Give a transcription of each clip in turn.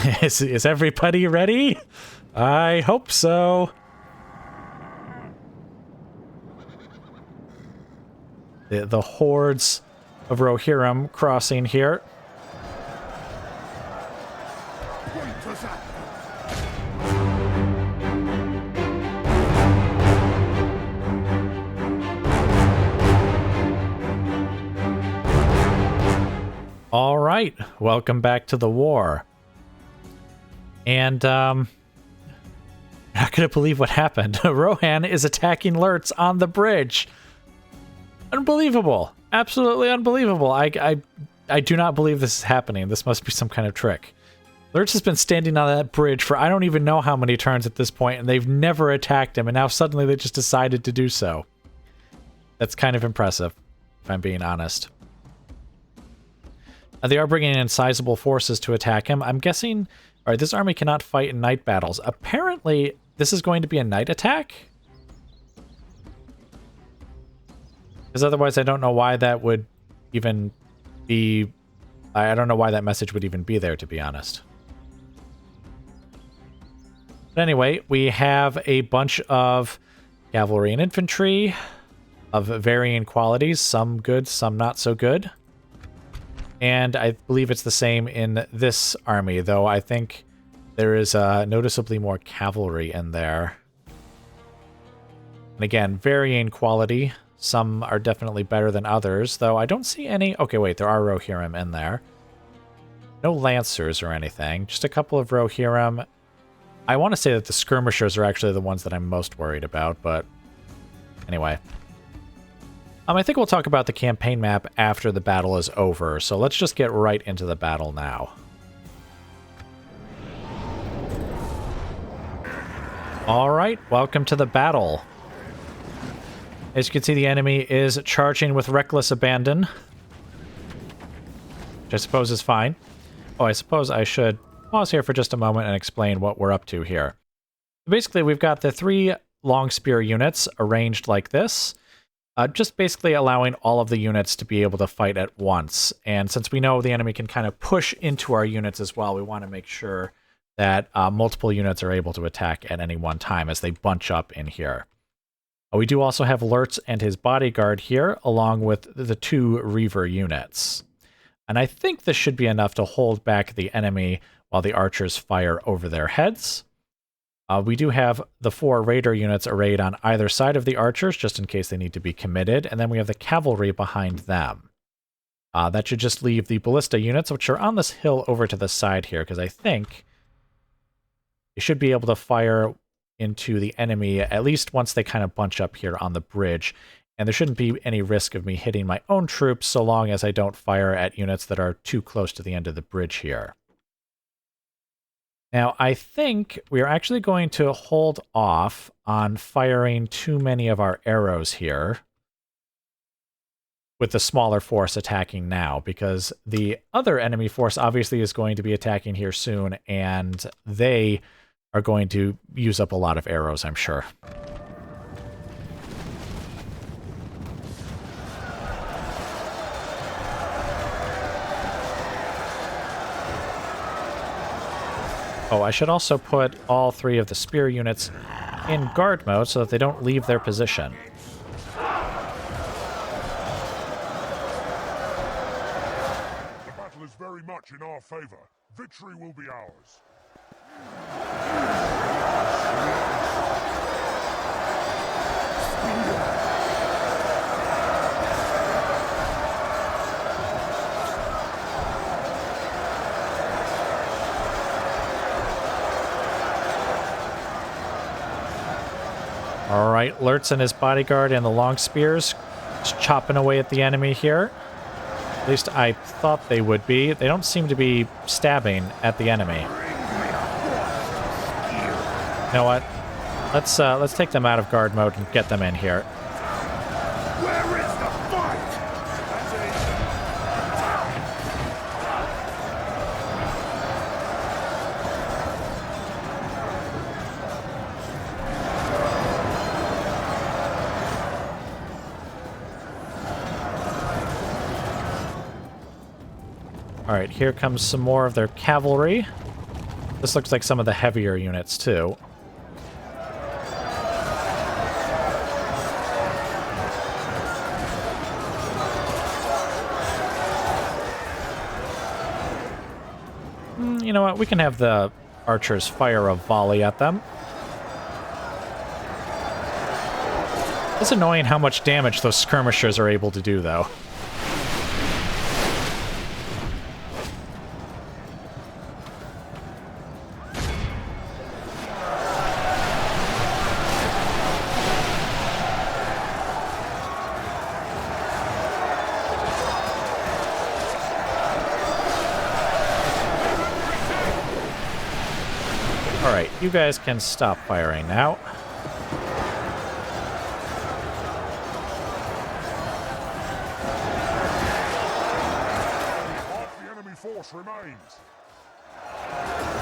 Is everybody ready? I hope so. The hordes of Rohirrim crossing here. All right, welcome back to the war. And, not gonna believe what happened. Rohan is attacking Lurtz on the bridge. Unbelievable. Absolutely unbelievable. I do not believe this is happening. This must be some kind of trick. Lurtz has been standing on that bridge for I don't even know how many turns at this point, and they've never attacked him, and now suddenly they just decided to do so. That's kind of impressive, if I'm being honest. They are bringing in sizable forces to attack him. I'm guessing... Alright, this army cannot fight in night battles. Apparently, this is going to be a night attack? Because otherwise I don't know why that would even be... I don't know why that message would even be there, to be honest. But anyway, we have a bunch of cavalry and infantry of varying qualities. Some good, some not so good. And I believe it's the same in this army, though I think there is noticeably more cavalry in there. And again, varying quality. Some are definitely better than others, though I don't see any... Okay, wait, there are Rohirrim in there. No Lancers or anything, just a couple of Rohirrim. I want to say that the Skirmishers are actually the ones that I'm most worried about, but anyway. I think we'll talk about the campaign map after the battle is over, so let's just get right into the battle now. Alright, welcome to the battle. As you can see, the enemy is charging with reckless abandon. Which I suppose is fine. Oh, I suppose I should pause here for just a moment and explain what we're up to here. Basically, we've got the 3 long spear units arranged like this. Just basically allowing all of the units to be able to fight at once. And since we know the enemy can kind of push into our units as well, we want to make sure that multiple units are able to attack at any one time as they bunch up in here. We do also have Lurtz and his bodyguard here, along with the 2 Reaver units. And I think this should be enough to hold back the enemy while the archers fire over their heads. We do have the 4 raider units arrayed on either side of the archers, just in case they need to be committed, and then we have the cavalry behind them. That should just leave the ballista units, which are on this hill over to the side here, because I think you should be able to fire into the enemy, at least once they kind of bunch up here on the bridge, and there shouldn't be any risk of me hitting my own troops so long as I don't fire at units that are too close to the end of the bridge here. Now, I think we are actually going to hold off on firing too many of our arrows here with the smaller force attacking now, because the other enemy force obviously is going to be attacking here soon, and they are going to use up a lot of arrows, I'm sure. Oh, I should also put all 3 of the spear units in guard mode so that they don't leave their position. The battle is very much in our favor. Victory will be ours. All right, Lurtz and his bodyguard and the long spears just chopping away at the enemy here. At least I thought they would be. They don't seem to be stabbing at the enemy. You know what? Let's take them out of guard mode and get them in here. Where is the fight? All right, here comes some more of their cavalry. This looks like some of the heavier units, too. You know what? We can have the archers fire a volley at them. It's annoying how much damage those skirmishers are able to do, though. Alright, you guys can stop firing now. Half the enemy force remains.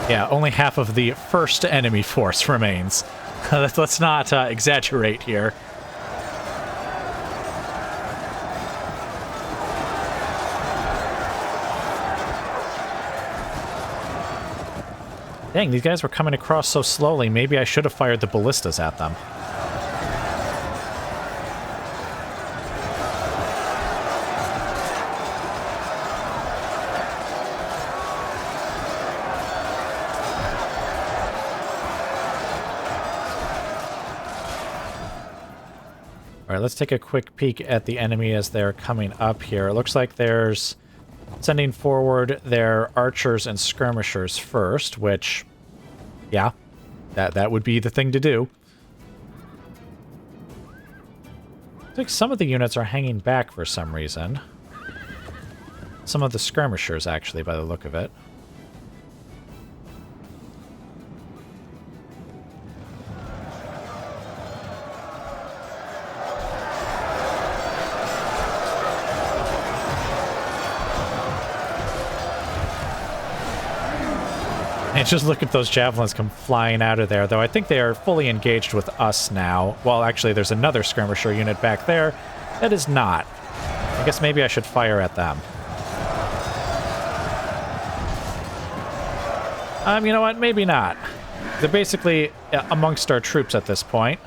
Yeah, only half of the first enemy force remains. Let's not exaggerate here. Dang, these guys were coming across so slowly. Maybe I should have fired the ballistas at them. Alright, let's take a quick peek at the enemy as they're coming up here. It looks like there's sending forward their archers and skirmishers first, which, yeah, that would be the thing to do. I think some of the units are hanging back for some reason. Some of the skirmishers, actually, by the look of it. And just look at those javelins come flying out of there, though I think they are fully engaged with us now. Well, actually, there's another skirmisher unit back there that is not. I guess maybe I should fire at them. You know what? Maybe not. They're basically amongst our troops at this point.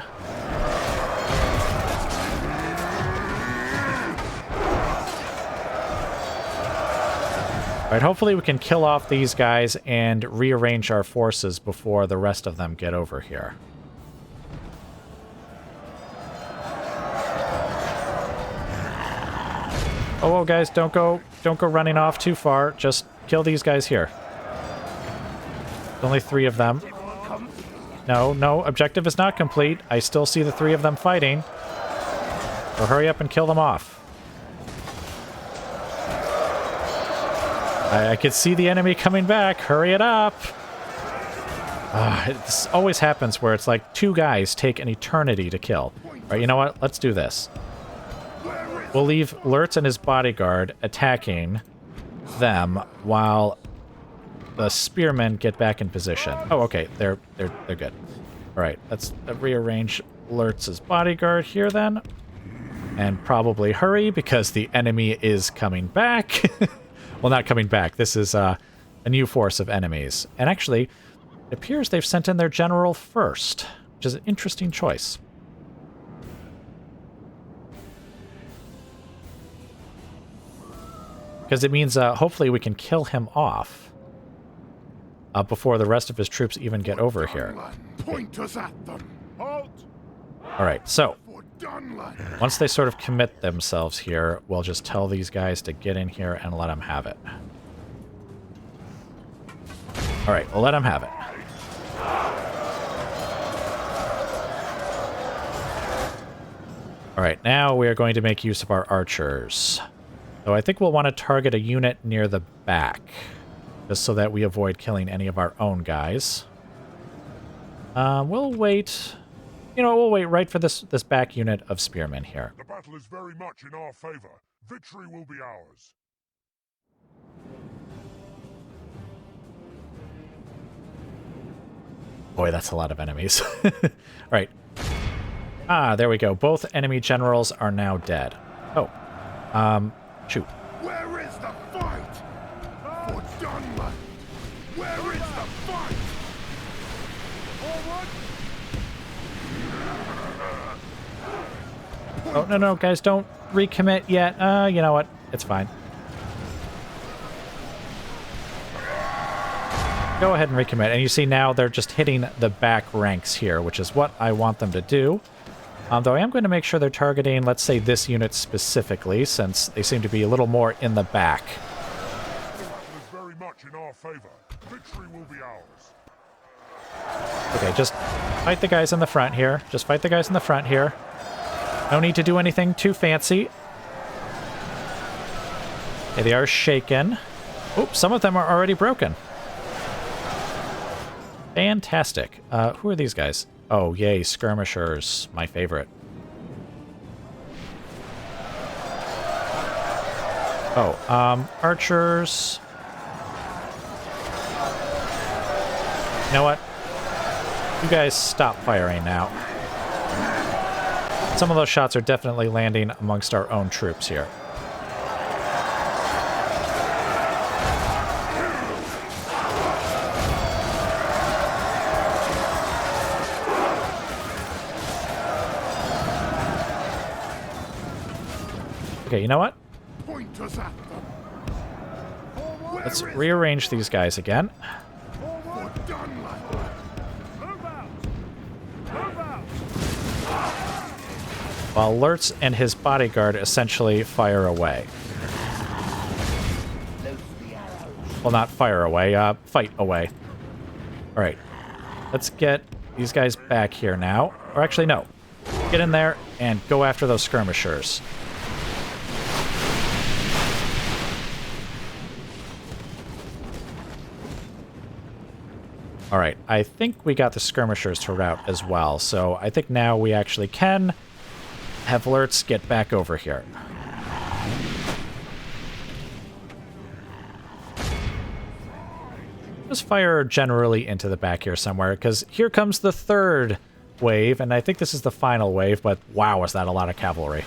Alright, hopefully we can kill off these guys and rearrange our forces before the rest of them get over here. Oh, guys, don't go running off too far. Just kill these guys here. Only 3 of them. No, objective is not complete. I still see the 3 of them fighting. So hurry up and kill them off. I could see the enemy coming back. Hurry it up. This always happens where it's like 2 guys take an eternity to kill. Alright, you know what? Let's do this. We'll leave Lurtz and his bodyguard attacking them while the spearmen get back in position. Oh, okay. They're good. Alright, let's rearrange Lurtz's bodyguard here then. And probably hurry because the enemy is coming back. Well, not coming back. This is a new force of enemies. And actually, it appears they've sent in their general first, which is an interesting choice. Because it means hopefully we can kill him off before the rest of his troops even get over here. Point us at them. Halt! Alright, so once they sort of commit themselves here, we'll just tell these guys to get in here and let them have it. Alright, we'll let them have it. Alright, now we are going to make use of our archers. So I think we'll want to target a unit near the back, just so that we avoid killing any of our own guys. We'll wait... You know, we'll wait right for this back unit of spearmen here. The battle is very much in our favor. Victory will be ours. Boy, that's a lot of enemies. All right. Ah, there we go. Both enemy generals are now dead. Oh. Shoot. Where is the fight? For Dunland! Where Oh, no, no, guys, don't recommit yet. You know what? It's fine. Go ahead and recommit. And you see now they're just hitting the back ranks here, which is what I want them to do. Though I am going to make sure they're targeting, let's say, this unit specifically, since they seem to be a little more in the back. Very much in our favor. Victory will be ours. Okay, just fight the guys in the front here. Just fight the guys in the front here. No need to do anything too fancy. Okay, they are shaken. Oops, some of them are already broken. Fantastic. Who are these guys? Oh, yay, skirmishers. My favorite. Oh, archers. You know what? You guys stop firing now. Some of those shots are definitely landing amongst our own troops here. Okay, you know what? Let's rearrange these guys again. While Lurtz and his bodyguard essentially fire away. Well, not fire away, fight away. Alright. Let's get these guys back here now. Or actually, no. Get in there and go after those skirmishers. Alright, I think we got the skirmishers to rout as well, so I think now we actually can have Lurtz get back over here. Just fire generally into the back here somewhere, because here comes the third wave, and I think this is the final wave, but wow, is that a lot of cavalry.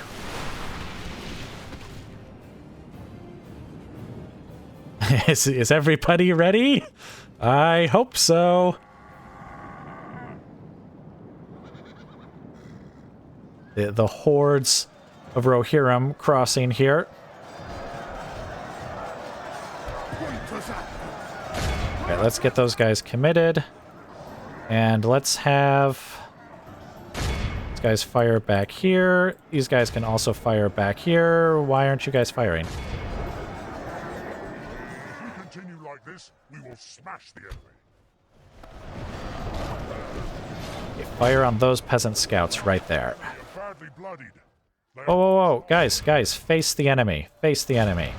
Is everybody ready? I hope so. The hordes of Rohirrim crossing here. Okay, let's get those guys committed. And let's have these guys fire back here. These guys can also fire back here. Why aren't you guys firing? If we continue like this, we will smash the enemy. Okay, fire on those peasant scouts right there. Badly bloodied. Whoa, whoa, whoa. Guys, face the enemy. Face the enemy.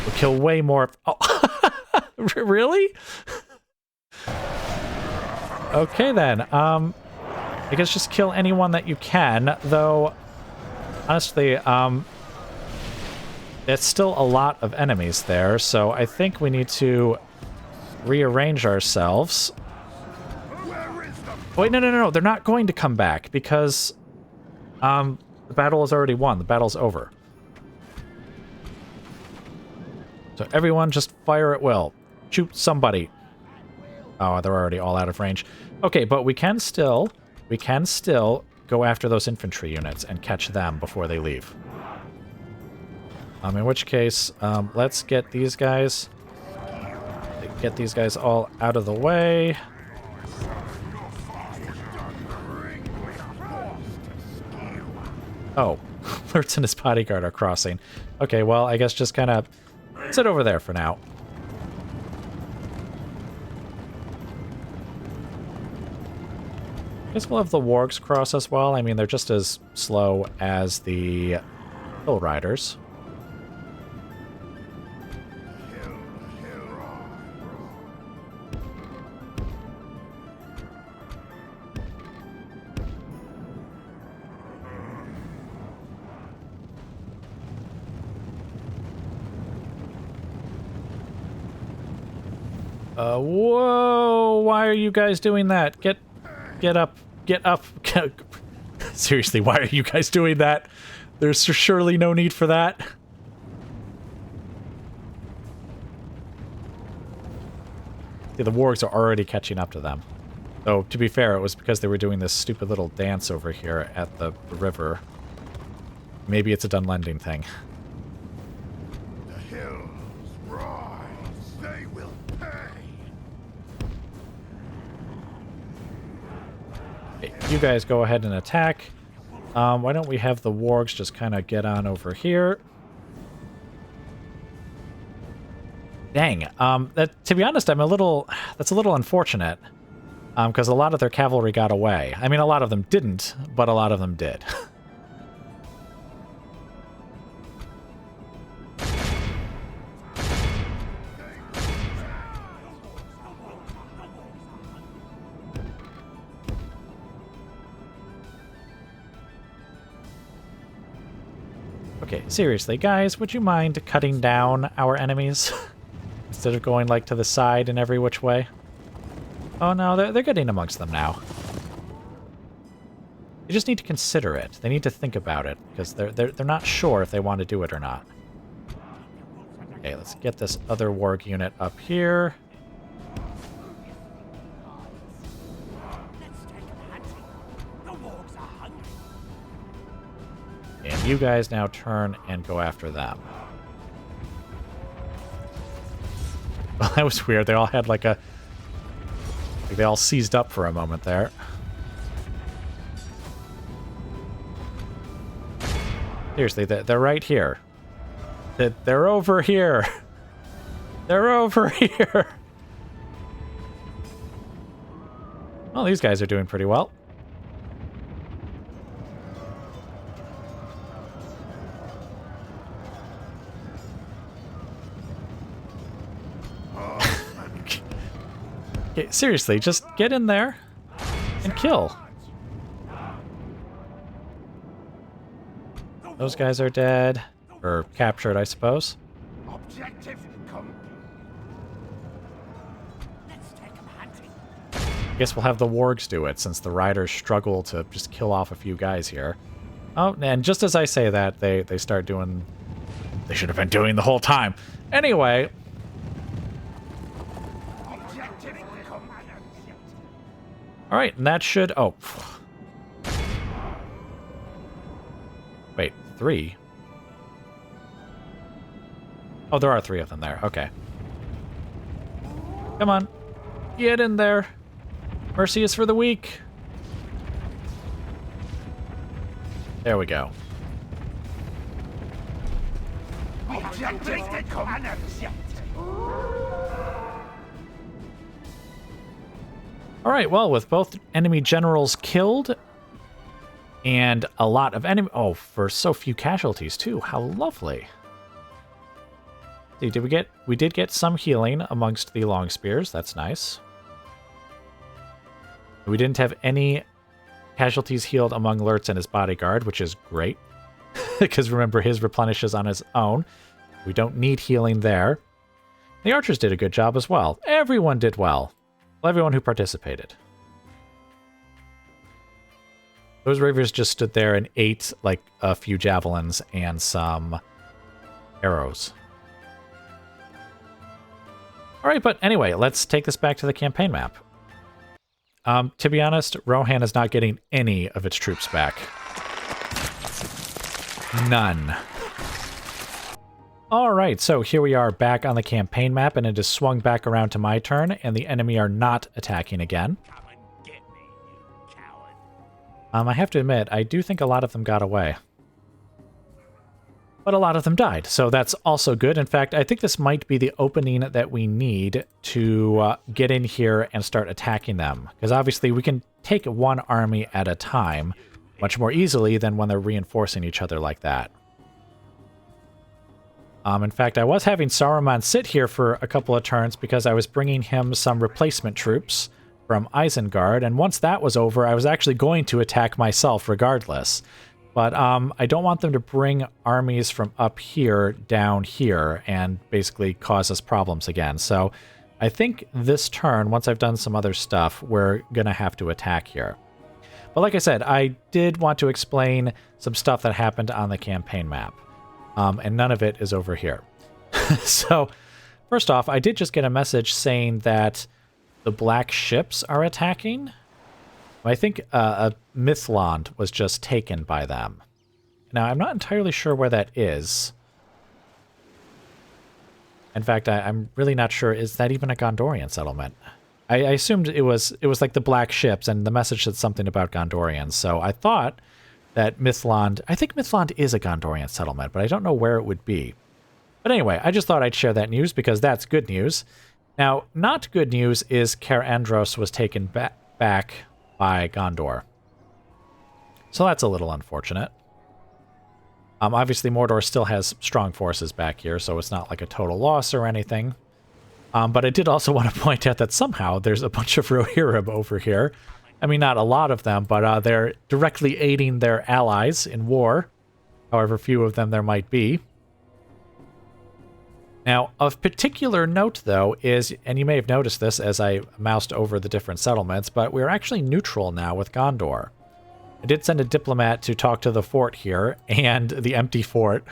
We'll kill way more. Oh, really? Okay, then. I guess just kill anyone that you can, though, honestly, it's still a lot of enemies there, so I think we need to rearrange ourselves. Wait, no, they're not going to come back, because the battle is already won. The battle's over. So everyone just fire at will. Shoot somebody. Oh, they're already all out of range. Okay, but we can still go after those infantry units and catch them before they leave. In which case, let's get these guys all out of the way. Oh, Lurtz and his bodyguard are crossing. Okay, well, I guess just kind of sit over there for now. I guess we'll have the wargs cross as well. I mean, they're just as slow as the hill riders. Whoa! Why are you guys doing that? Get up. Get up. Seriously, why are you guys doing that? There's surely no need for that. See, the wargs are already catching up to them. Though, to be fair, it was because they were doing this stupid little dance over here at the river. Maybe it's a Dunlending thing. The hills rise, they will pay. Okay, you guys go ahead and attack. Why don't we have the wargs just kind of get on over here? Dang. To be honest, that's a little unfortunate. Because a lot of their cavalry got away. I mean, a lot of them didn't, but a lot of them did. Okay, seriously, guys, would you mind cutting down our enemies? Instead of going, like, to the side in every which way? Oh no, they're getting amongst them now. They just need to consider it. They need to think about it, because they're not sure if they want to do it or not. Okay, let's get this other warg unit up here. And you guys now turn and go after them. Well, that was weird. They all had like a... Like they all seized up for a moment there. Seriously, they're right here. They're over here. They're over here. Well, these guys are doing pretty well. Okay, seriously, just get in there and kill. Those guys are dead. Or captured, I suppose. Objective complete. I guess we'll have the wargs do it, since the riders struggle to just kill off a few guys here. Oh, and just as I say that, they start doing... They should have been doing the whole time. Anyway... Alright, and that should... Oh. Wait, 3? Oh, there are 3 of them there. Okay. Come on. Get in there. Mercy is for the weak. There we go. Alright, well, with both enemy generals killed and a lot of enemy... Oh, for so few casualties, too. How lovely. See, we did get some healing amongst the long spears. That's nice. We didn't have any casualties healed among Lurtz and his bodyguard, which is great. Because remember, his replenishes on his own. We don't need healing there. The archers did a good job as well. Everyone did well. Well, everyone who participated. Those ravers just stood there and ate, like, a few javelins and some arrows. Alright, but anyway, let's take this back to the campaign map. To be honest, Rohan is not getting any of its troops back. None. Alright, so here we are back on the campaign map, and it is swung back around to my turn, and the enemy are not attacking again. Come and get me, you coward. I have to admit, I do think a lot of them got away. But a lot of them died, so that's also good. In fact, I think this might be the opening that we need to get in here and start attacking them. Because obviously we can take one army at a time much more easily than when they're reinforcing each other like that. In fact, I was having Saruman sit here for a couple of turns because I was bringing him some replacement troops from Isengard, and once that was over, I was actually going to attack myself regardless. But I don't want them to bring armies from up here down here and basically cause us problems again. So I think this turn, once I've done some other stuff, we're going to have to attack here. But like I said, I did want to explain some stuff that happened on the campaign map. And none of it is over here. So, first off, I did just get a message saying that the black ships are attacking. I think a Mythland was just taken by them. Now, I'm not entirely sure where that is. In fact, I'm really not sure. Is that even a Gondorian settlement? I assumed it was like the black ships, and the message said something about Gondorians. So I thought that Mythland... I think Mythland is a Gondorian settlement, but I don't know where it would be. But anyway, I just thought I'd share that news because that's good news. Now, not good news is Caer Andros was taken back by Gondor. So that's a little unfortunate. Obviously, Mordor still has strong forces back here, so it's not like a total loss or anything. But I did also want to point out that somehow there's a bunch of Rohirrim over here. I mean, not a lot of them, but they're directly aiding their allies in war, however few of them there might be. Now, of particular note, though, is, and you may have noticed this as I moused over the different settlements, but we're actually neutral now with Gondor. I did send a diplomat to talk to the fort here, and the empty fort.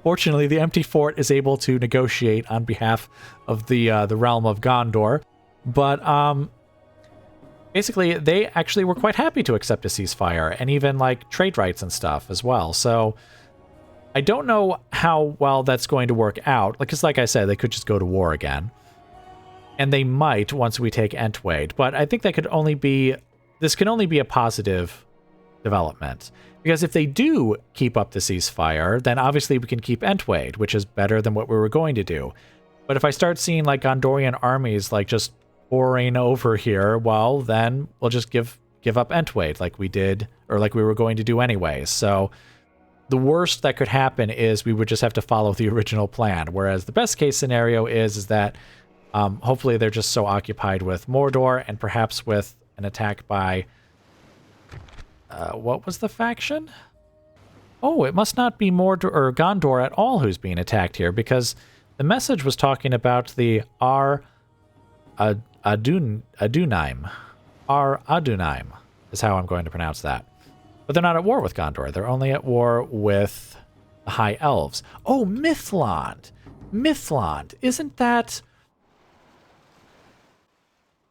Fortunately, the empty fort is able to negotiate on behalf of the realm of Gondor, but basically, they actually were quite happy to accept a ceasefire, and even, like, trade rights and stuff as well, so... I don't know how well that's going to work out, because like I said, they could just go to war again. And they might once we take Entwade, but I think that could only be... This can only be a positive development. Because if they do keep up the ceasefire, then obviously we can keep Entwade, which is better than what we were going to do. But if I start seeing like Gondorian armies like just pouring over here, well, then we'll just give up Entwade like we did, or like we were going to do anyway. So... The worst that could happen is we would just have to follow the original plan, whereas the best case scenario is that hopefully they're just so occupied with Mordor and perhaps with an attack by... what was the faction? Oh, it must not be Mordor or Gondor at all who's being attacked here, because the message was talking about the Adunaim. Adunaim is how I'm going to pronounce that. But they're not at war with Gondor. They're only at war with the High Elves. Oh, Mythland! Mythland! Isn't that...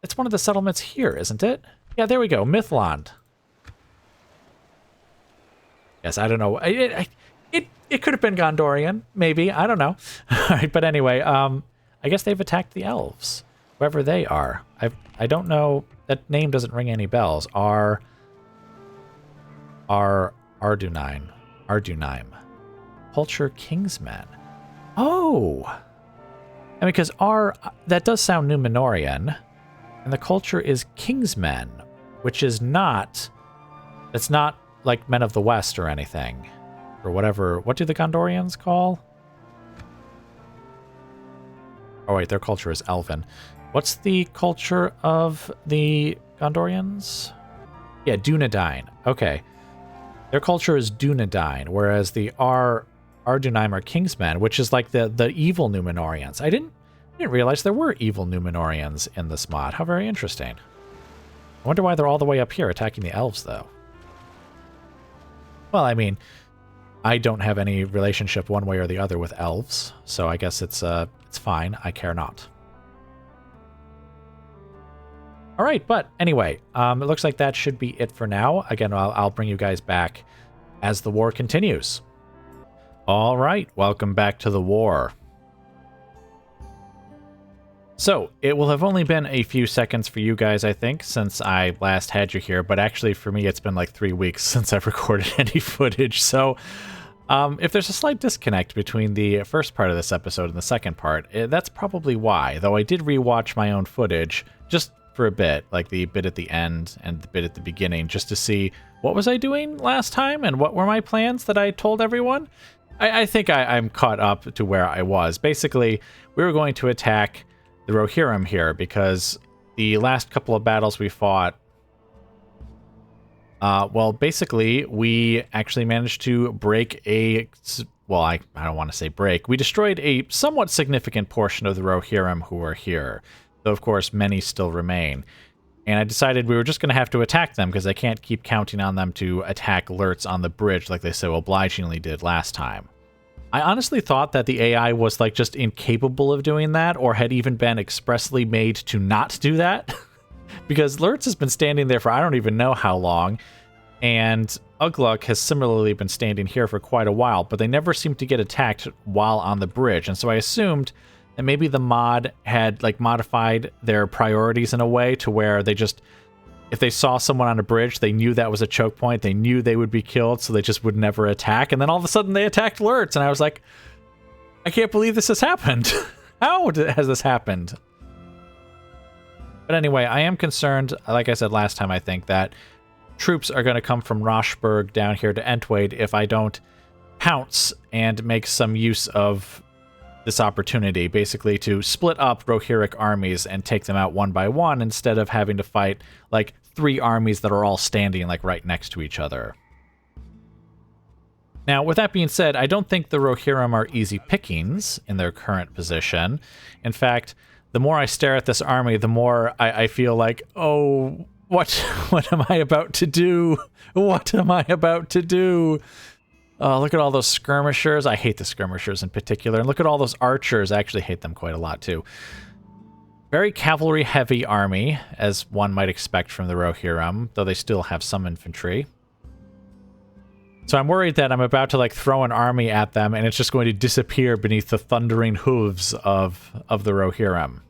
It's one of the settlements here, isn't it? Yeah, there we go. Mythland. Yes, I don't know. It could have been Gondorian, maybe. I don't know. Alright, but anyway, I guess they've attacked the elves. Whoever they are. I don't know. That name doesn't ring any bells. Ardunaim. Culture Kingsmen. Oh! I mean, because that does sound Numenorian, and the culture is Kingsmen, which is not... It's not like Men of the West or anything. Or whatever. What do the Gondorians call? Oh wait, their culture is Elven. What's the culture of the Gondorians? Yeah, Dunedain. Okay. Their culture is Dunedain, whereas the Ardunaim are Kingsmen, which is like the evil Numenorians. I didn't realize there were evil Numenorians in this mod. How very interesting. I wonder why they're all the way up here attacking the elves, though. Well, I mean, I don't have any relationship one way or the other with elves, so I guess it's fine. I care not. All right, but anyway, it looks like that should be it for now. Again, I'll bring you guys back as the war continues. All right, welcome back to the war. So, it will have only been a few seconds for you guys, I think, since I last had you here, but actually for me it's been like 3 weeks since I've recorded any footage, so if there's a slight disconnect between the first part of this episode and the second part, that's probably why, though I did rewatch my own footage, just for a bit, like the bit at the end and the bit at the beginning, just to see what was I doing last time and what were my plans that I told everyone. I think I'm caught up to where I was. Basically, we were going to attack the Rohirrim here because the last couple of battles we fought, well, basically, we actually managed to break well, I don't want to say break. We destroyed a somewhat significant portion of the Rohirrim who were here. Though, of course, many still remain. And I decided we were just going to have to attack them because I can't keep counting on them to attack Lurtz on the bridge like they so obligingly did last time. I honestly thought that the AI was like just incapable of doing that, or had even been expressly made to not do that. Because Lurtz has been standing there for I don't even know how long, and Ugluk has similarly been standing here for quite a while, but they never seem to get attacked while on the bridge. And so I assumed that maybe the mod had like modified their priorities in a way to where they just, if they saw someone on a bridge, they knew that was a choke point, they knew they would be killed, so they just would never attack. And then all of a sudden they attacked Lurtz, and I was like, I can't believe this has happened. How has this happened? But anyway, I am concerned, like I said last time, I think, that troops are going to come from Roshburg down here to Entwade if I don't pounce and make some use of this opportunity, basically to split up Rohirric armies and take them out one by one instead of having to fight like 3 armies that are all standing like right next to each other. Now, with that being said, I don't think the Rohirrim are easy pickings in their current position. In fact, the more I stare at this army, the more I feel like, oh, what am I about to do? What am I about to do? Look at all those skirmishers. I hate the skirmishers in particular. And look at all those archers. I actually hate them quite a lot, too. Very cavalry-heavy army, as one might expect from the Rohirrim, though they still have some infantry. So I'm worried that I'm about to like throw an army at them and it's just going to disappear beneath the thundering hooves of the Rohirrim.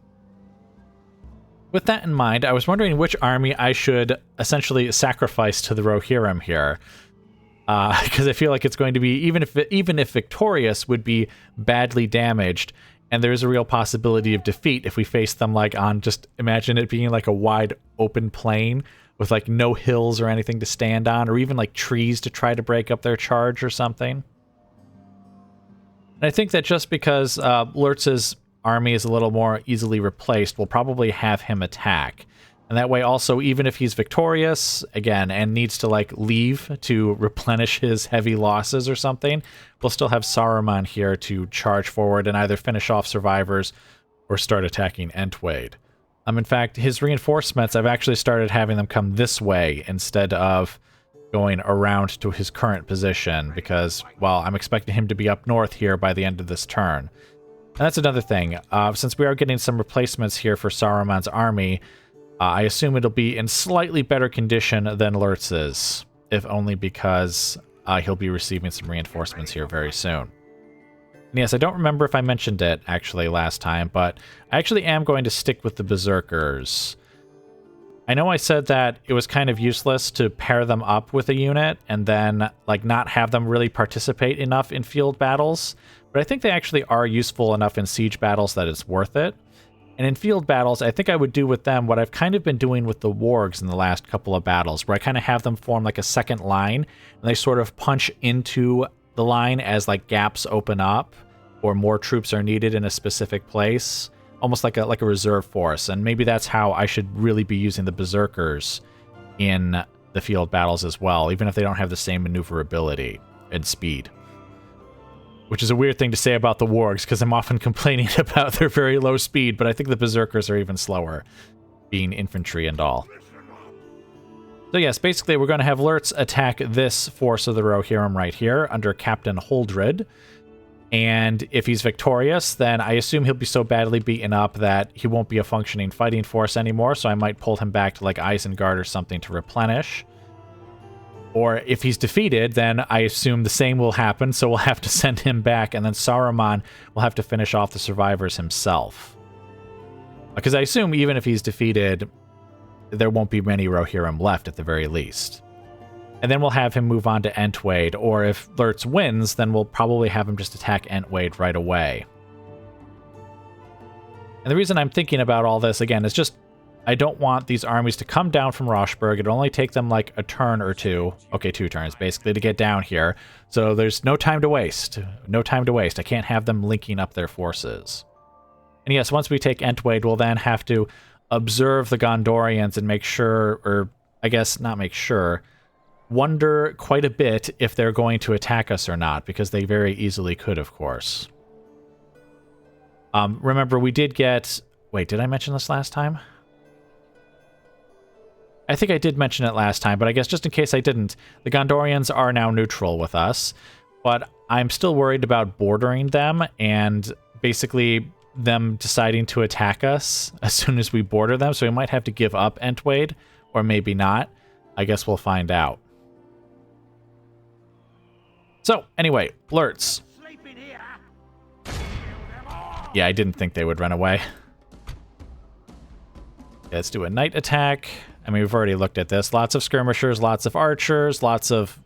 With that in mind, I was wondering which army I should essentially sacrifice to the Rohirrim here. Because I feel like it's going to be, even if victorious, would be badly damaged, and there's a real possibility of defeat if we face them like on, just imagine it being like a wide open plain with like no hills or anything to stand on, or even like trees to try to break up their charge or something. And I think that just because Lurtz's army is a little more easily replaced, we'll probably have him attack. And that way also, even if he's victorious, again, and needs to like leave to replenish his heavy losses or something, we'll still have Saruman here to charge forward and either finish off survivors or start attacking Entwade. In fact, his reinforcements, I've actually started having them come this way instead of going around to his current position because, well, I'm expecting him to be up north here by the end of this turn. And that's another thing. Since we are getting some replacements here for Saruman's army, I assume it'll be in slightly better condition than Lurtz's, if only because he'll be receiving some reinforcements here very soon. And yes, I don't remember if I mentioned it actually last time, but I actually am going to stick with the Berserkers. I know I said that it was kind of useless to pair them up with a unit and then like not have them really participate enough in field battles, but I think they actually are useful enough in siege battles that it's worth it. And in field battles, I think I would do with them what I've kind of been doing with the wargs in the last couple of battles, where I kind of have them form like a second line, and they sort of punch into the line as like gaps open up, or more troops are needed in a specific place, almost like a reserve force. And maybe that's how I should really be using the Berserkers in the field battles as well, even if they don't have the same maneuverability and speed. Which is a weird thing to say about the wargs, because I'm often complaining about their very low speed, but I think the Berserkers are even slower, being infantry and all. So yes, basically we're going to have Lurtz attack this force of the Rohirrim right here, under Captain Holdred. And if he's victorious, then I assume he'll be so badly beaten up that he won't be a functioning fighting force anymore, so I might pull him back to like Isengard or something to replenish. Or if he's defeated, then I assume the same will happen, so we'll have to send him back, and then Saruman will have to finish off the survivors himself. Because I assume even if he's defeated, there won't be many Rohirrim left at the very least. And then we'll have him move on to Entwade, or if Lurtz wins, then we'll probably have him just attack Entwade right away. And the reason I'm thinking about all this, again, is just I don't want these armies to come down from Roshburg. It'll only take them like a turn or two. Okay, 2 turns, basically, to get down here. So there's no time to waste. No time to waste. I can't have them linking up their forces. And yes, once we take Entwade, we'll then have to observe the Gondorians and make sure, or I guess not make sure, wonder quite a bit if they're going to attack us or not, because they very easily could, of course. Remember, we did get... Wait, did I mention this last time? I think I did mention it last time, but I guess just in case I didn't, the Gondorians are now neutral with us. But I'm still worried about bordering them and basically them deciding to attack us as soon as we border them. So we might have to give up Entwade, or maybe not. I guess we'll find out. So anyway, blurts. Yeah, I didn't think they would run away. Yeah, let's do a night attack. I mean, we've already looked at this. Lots of skirmishers, lots of archers, lots of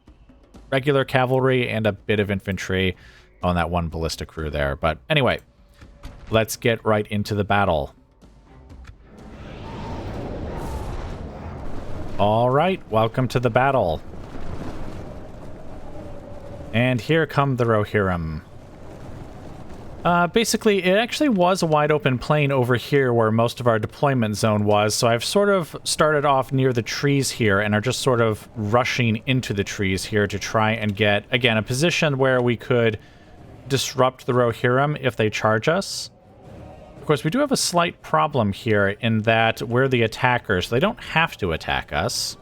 regular cavalry, and a bit of infantry on that one ballista crew there. But anyway, let's get right into the battle. All right, welcome to the battle. And here come the Rohirrim. Basically, it actually was a wide open plain over here where most of our deployment zone was, so I've sort of started off near the trees here and are just sort of rushing into the trees here to try and get, again, a position where we could disrupt the Rohirrim if they charge us. Of course, we do have a slight problem here in that we're the attackers. They don't have to attack us,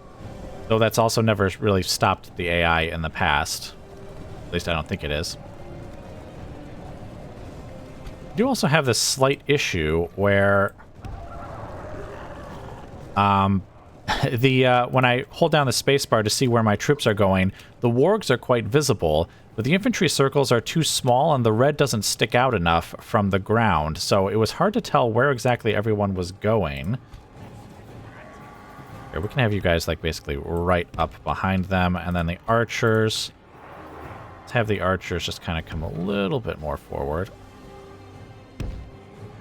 though that's also never really stopped the AI in the past. At least I don't think it is. I do also have this slight issue where when I hold down the spacebar to see where my troops are going, the wargs are quite visible, but the infantry circles are too small and the red doesn't stick out enough from the ground, so it was hard to tell where exactly everyone was going. Here, we can have you guys like basically right up behind them, and then the archers. Let's have the archers just kind of come a little bit more forward.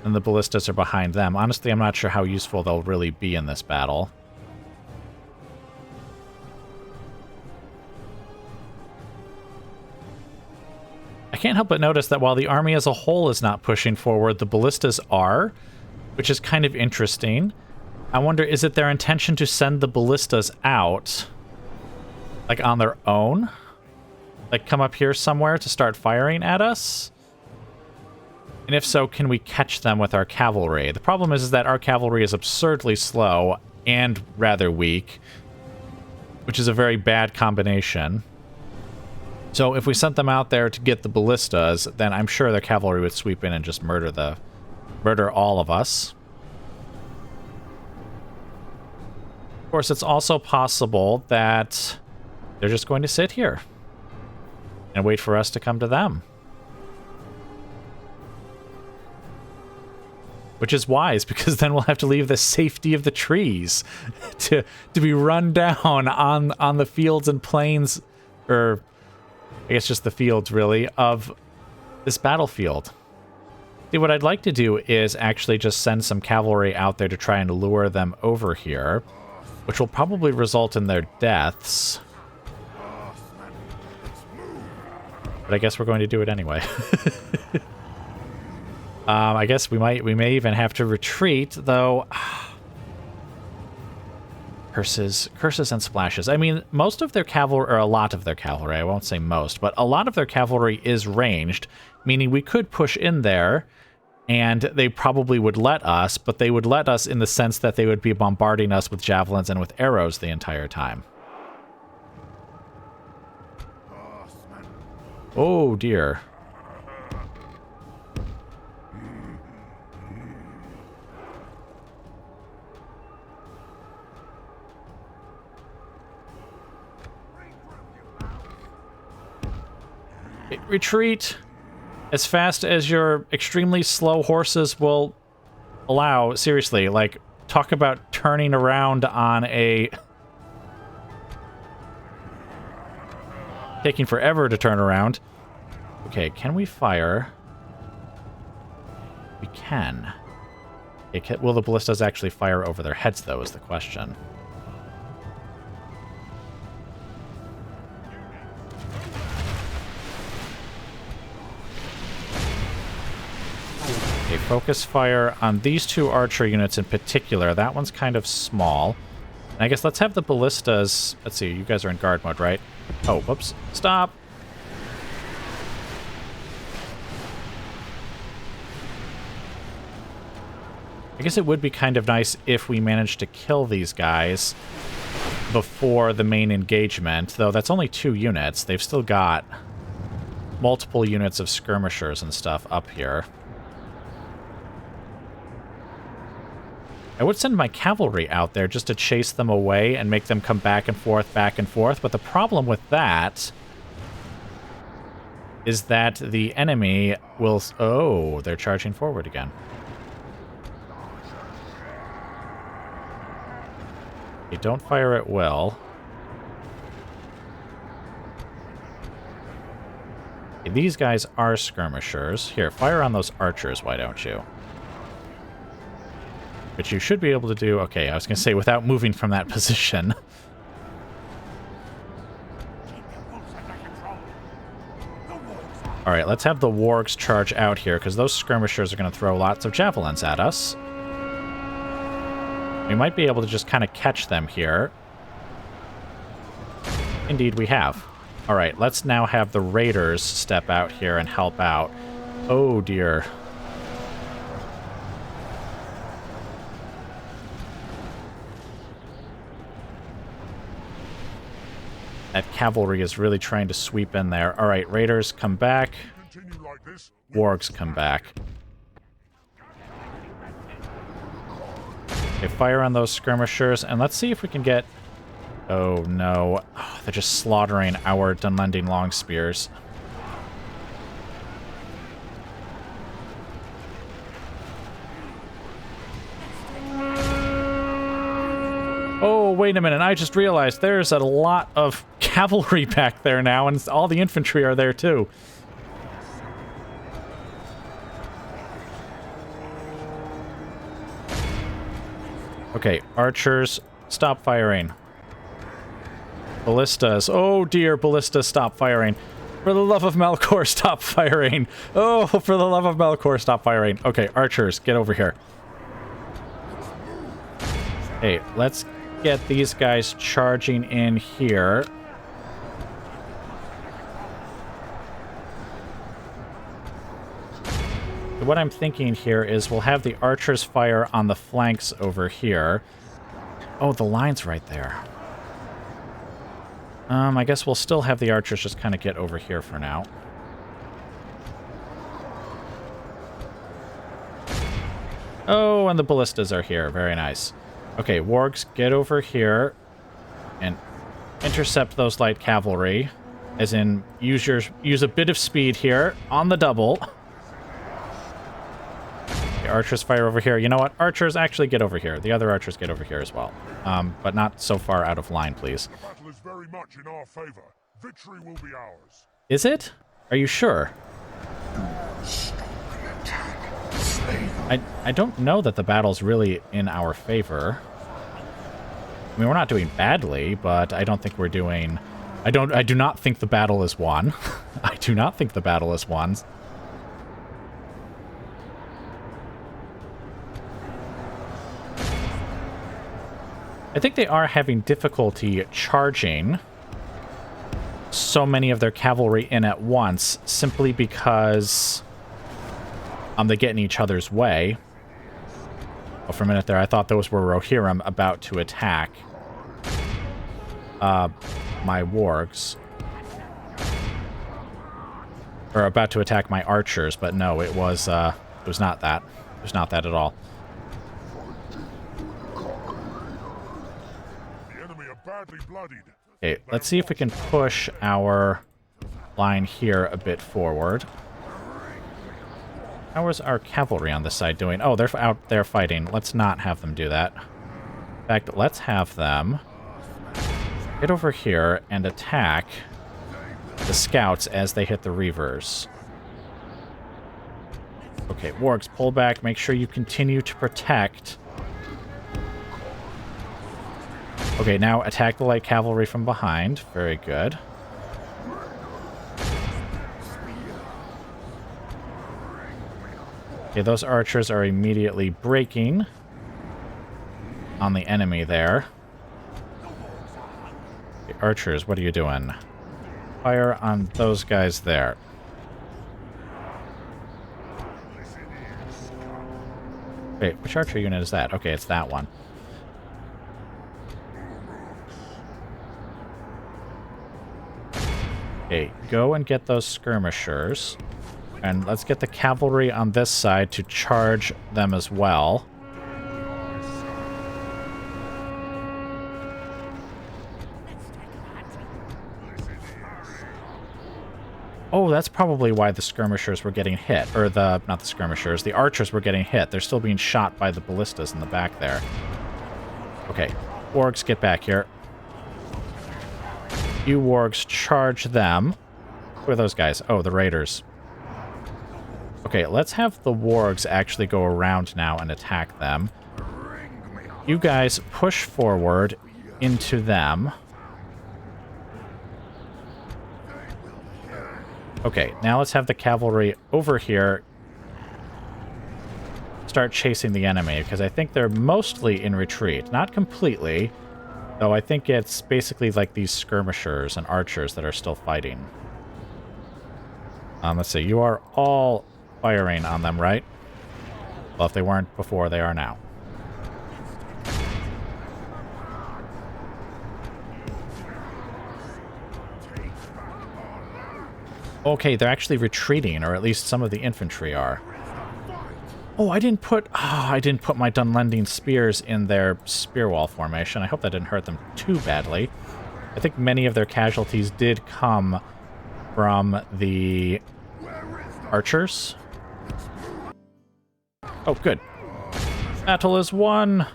And the ballistas are behind them. Honestly, I'm not sure how useful they'll really be in this battle. I can't help but notice that while the army as a whole is not pushing forward, the ballistas are, which is kind of interesting. I wonder, is it their intention to send the ballistas out, like on their own? Like come up here somewhere to start firing at us? And if so, can we catch them with our cavalry? The problem is that our cavalry is absurdly slow and rather weak, which is a very bad combination. So if we sent them out there to get the ballistas, then I'm sure their cavalry would sweep in and just murder all of us. Of course, it's also possible that they're just going to sit here and wait for us to come to them. Which is wise, because then we'll have to leave the safety of the trees to be run down on the fields and plains, or I guess just the fields, really, of this battlefield. See, what I'd like to do is actually just send some cavalry out there to try and lure them over here, which will probably result in their deaths. But I guess we're going to do it anyway. I guess we may even have to retreat, though. Curses and splashes. I mean, most of their cavalry, or a lot of their cavalry, I won't say most, but a lot of their cavalry is ranged, meaning we could push in there, and they probably would let us, but they would let us in the sense that they would be bombarding us with javelins and with arrows the entire time. Oh, dear. Retreat as fast as your extremely slow horses will allow. Seriously, like, talk about turning around on a... taking forever to turn around. Okay, can we fire? We can. Okay, will the ballistas actually fire over their heads, though, is the question. Okay, focus fire on these two archer units in particular. That one's kind of small. And I guess let's have the ballistas... Let's see, you guys are in guard mode, right? Oh, whoops. Stop! I guess it would be kind of nice if we managed to kill these guys before the main engagement, though that's only 2 units. They've still got multiple units of skirmishers and stuff up here. I would send my cavalry out there just to chase them away and make them come back and forth, but the problem with that is that the enemy will... Oh, they're charging forward again. Okay, don't fire at will. Okay, these guys are skirmishers. Here, fire on those archers, why don't you? Which you should be able to do... Okay, I was going to say without moving from that position. Alright, let's have the wargs charge out here, because those skirmishers are going to throw lots of javelins at us. We might be able to just kind of catch them here. Indeed, we have. Alright, let's now have the raiders step out here and help out. Oh, dear. That cavalry is really trying to sweep in there. Alright, raiders, come back. Wargs, come back. Okay, fire on those skirmishers, and let's see if we can get... Oh, no. Oh, they're just slaughtering our Dunlending long spears. Oh, wait a minute. I just realized there's a lot of cavalry back there now, and all the infantry are there, too. Okay, archers, stop firing. Ballistas. Oh, dear, ballistas, stop firing. For the love of Melkor, stop firing. Oh, for the love of Melkor, stop firing. Okay, archers, get over here. Hey, let's get these guys charging in here. What I'm thinking here is we'll have the archers fire on the flanks over here. Oh, the line's right there. I guess we'll still have the archers just kind of get over here for now. Oh, and the ballistas are here. Very nice. Okay, wargs, get over here and intercept those light cavalry. As in, use a bit of speed here on the double. The archers fire over here. You know what? Archers, actually get over here. The other archers get over here as well. But not so far out of line, please. The battle is very much in our favor. Victory will be ours. Is it? Are you sure? I don't know that the battle's really in our favor. I mean, we're not doing badly, but I don't think we're doing... I do not think the battle is won. I do not think the battle is won. I think they are having difficulty charging so many of their cavalry in at once, simply because they get in each other's way. Oh, for a minute there, I thought those were Rohirrim about to attack my wargs. Or about to attack my archers, but no, it was not that. It was not that at all. Okay, let's see if we can push our line here a bit forward. How is our cavalry on this side doing? Oh, they're out there fighting. Let's not have them do that. In fact, let's have them get over here and attack the scouts as they hit the reavers. Okay, wargs, pull back. Make sure you continue to protect. Okay, now attack the light cavalry from behind. Very good. Okay, those archers are immediately breaking on the enemy there. Okay, archers, what are you doing? Fire on those guys there. Wait, which archer unit is that? Okay, it's that one. Okay, go and get those skirmishers. And let's get the cavalry on this side to charge them as well. Oh, that's probably why the skirmishers were getting hit. Or not the skirmishers, the archers were getting hit. They're still being shot by the ballistas in the back there. Okay, wargs, get back here. You wargs, charge them. Who are those guys? Oh, the raiders. Okay, let's have the wargs actually go around now and attack them. You guys push forward into them. Okay, now let's have the cavalry over here start chasing the enemy, because I think they're mostly in retreat. Not completely, though I think it's basically like these skirmishers and archers that are still fighting. Let's see, you are all firing on them, right? Well, if they weren't before, they are now. Okay, they're actually retreating, or at least some of the infantry are. Oh, I didn't put my Dunlending spears in their spear wall formation. I hope that didn't hurt them too badly. I think many of their casualties did come from the archers. Oh, good. Battle is won!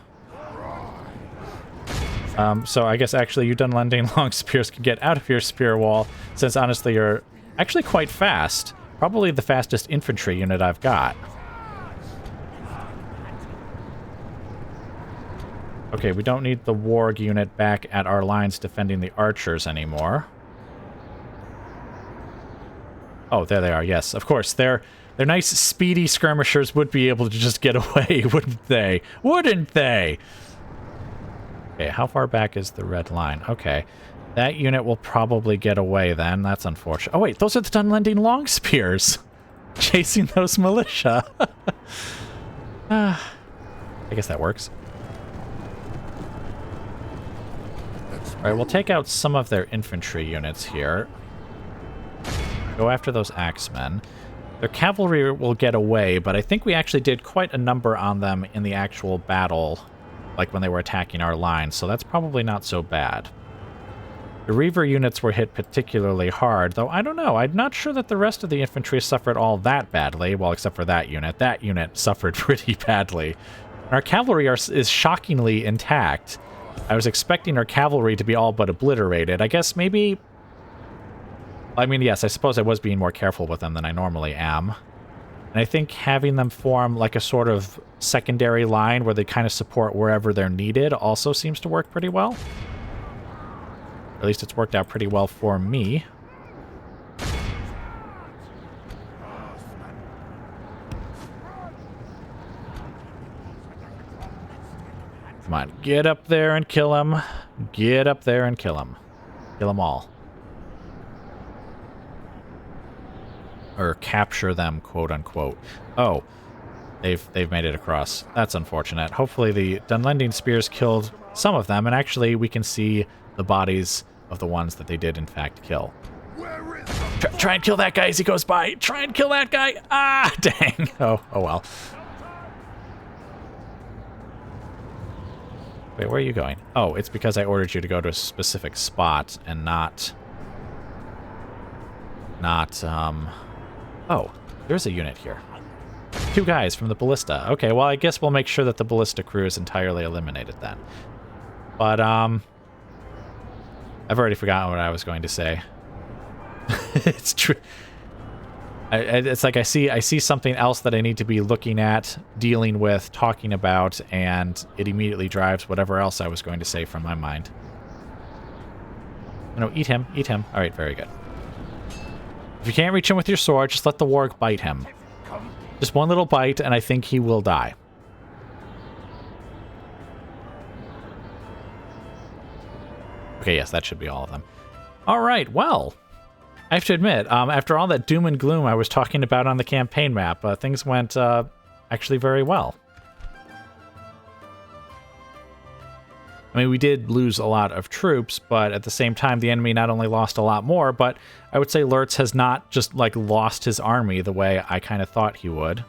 So I guess actually you Dunlending long spears can get out of your spear wall, since honestly you're actually quite fast. Probably the fastest infantry unit I've got. Okay, we don't need the warg unit back at our lines defending the archers anymore. Oh, there they are, yes. Of course, their nice speedy skirmishers would be able to just get away, wouldn't they? Wouldn't they? Okay, how far back is the red line? Okay. That unit will probably get away then. That's unfortunate. Oh, wait, those are the Dunlending long spears. Chasing those militia. I guess that works. Alright, we'll take out some of their infantry units here. Go after those axemen. Their cavalry will get away, but I think we actually did quite a number on them in the actual battle, like when they were attacking our lines, so that's probably not so bad. The Reaver units were hit particularly hard, though I don't know. I'm not sure that the rest of the infantry suffered all that badly, well, except for that unit. That unit suffered pretty badly. Our cavalry is shockingly intact. I was expecting our cavalry to be all but obliterated. I guess maybe... I mean, yes, I suppose I was being more careful with them than I normally am. And I think having them form like a sort of secondary line where they kind of support wherever they're needed also seems to work pretty well. At least it's worked out pretty well for me. Come on, get up there and kill him. Get up there and kill him. Kill them all. Or capture them, quote unquote. Oh, they've made it across. That's unfortunate. Hopefully the Dunlending spears killed some of them, and actually we can see the bodies of the ones that they did in fact kill. Try and kill that guy as he goes by. Try and kill that guy. Ah, dang. Oh well. Wait, where are you going? Oh, it's because I ordered you to go to a specific spot and not... Oh, there's a unit here. 2 guys from the ballista. Okay, well, I guess we'll make sure that the ballista crew is entirely eliminated then. But, I've already forgotten what I was going to say. It's true. It's like I see something else that I need to be looking at, dealing with, talking about, and it immediately drives whatever else I was going to say from my mind. No, eat him, eat him. All right, very good. If you can't reach him with your sword, just let the warg bite him. Just one little bite, and I think he will die. Okay, yes, that should be all of them. All right, well... I have to admit, after all that doom and gloom I was talking about on the campaign map, things went actually very well. I mean, we did lose a lot of troops, but at the same time, the enemy not only lost a lot more, but I would say Lurtz has not just, like, lost his army the way I kind of thought he would.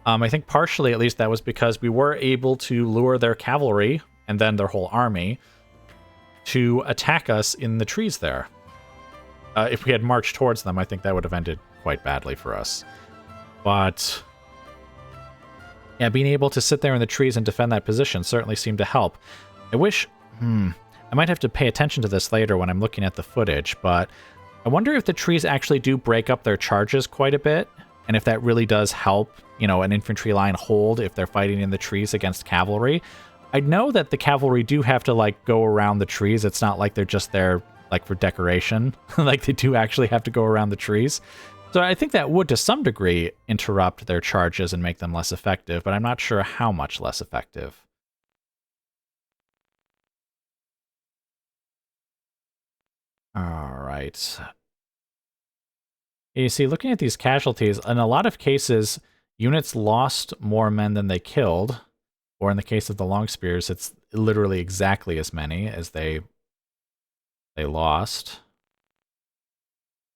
I think partially, at least, that was because we were able to lure their cavalry, and then their whole army, to attack us in the trees there. If we had marched towards them, I think that would have ended quite badly for us. But yeah, being able to sit there in the trees and defend that position certainly seemed to help. I wish... I might have to pay attention to this later when I'm looking at the footage, but I wonder if the trees actually do break up their charges quite a bit, and if that really does help, you know, an infantry line hold if they're fighting in the trees against cavalry. I know that the cavalry do have to, like, go around the trees. It's not like they're just there, like, for decoration. Like, they do actually have to go around the trees. So I think that would, to some degree, interrupt their charges and make them less effective, but I'm not sure how much less effective. All right. You see, looking at these casualties, in a lot of cases, units lost more men than they killed, or in the case of the long spears, it's literally exactly as many as they lost.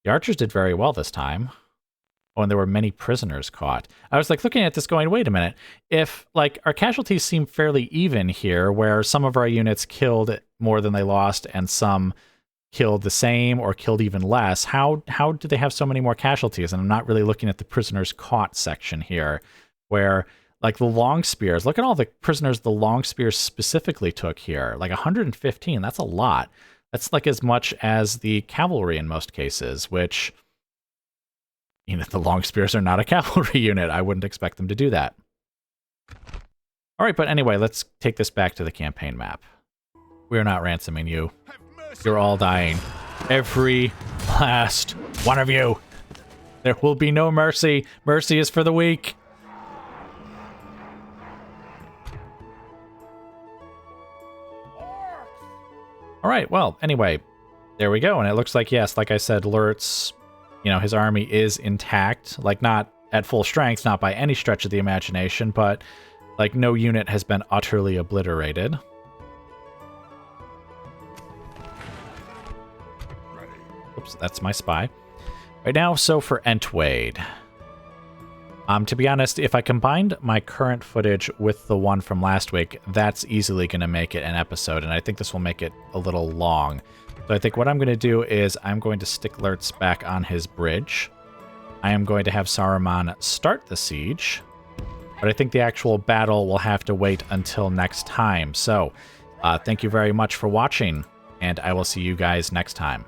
The archers did very well this time. Oh, and there were many prisoners caught. I was, like, looking at this going, wait a minute. If, like, our casualties seem fairly even here, where some of our units killed more than they lost and some killed the same or killed even less, how do they have so many more casualties? And I'm not really looking at the prisoners caught section here, where, like, the long spears, look at all the prisoners the long spears specifically took here. Like, 115, that's a lot. That's, like, as much as the cavalry in most cases, which, you know, the long spears are not a cavalry unit. I wouldn't expect them to do that. All right, but anyway, let's take this back to the campaign map. We're not ransoming you. You're all dying. Every last one of you. There will be no mercy. Mercy is for the weak. All right, well, anyway, there we go. And it looks like, yes, like I said, Lurtz, you know, his army is intact. Like, not at full strength, not by any stretch of the imagination, but, like, no unit has been utterly obliterated. Oops, that's my spy. Right now, so for Entwade. To be honest, if I combined my current footage with the one from last week, that's easily going to make it an episode, and I think this will make it a little long. So I think what I'm going to do is I'm going to stick Lurtz back on his bridge. I am going to have Saruman start the siege, but I think the actual battle will have to wait until next time. So thank you very much for watching, and I will see you guys next time.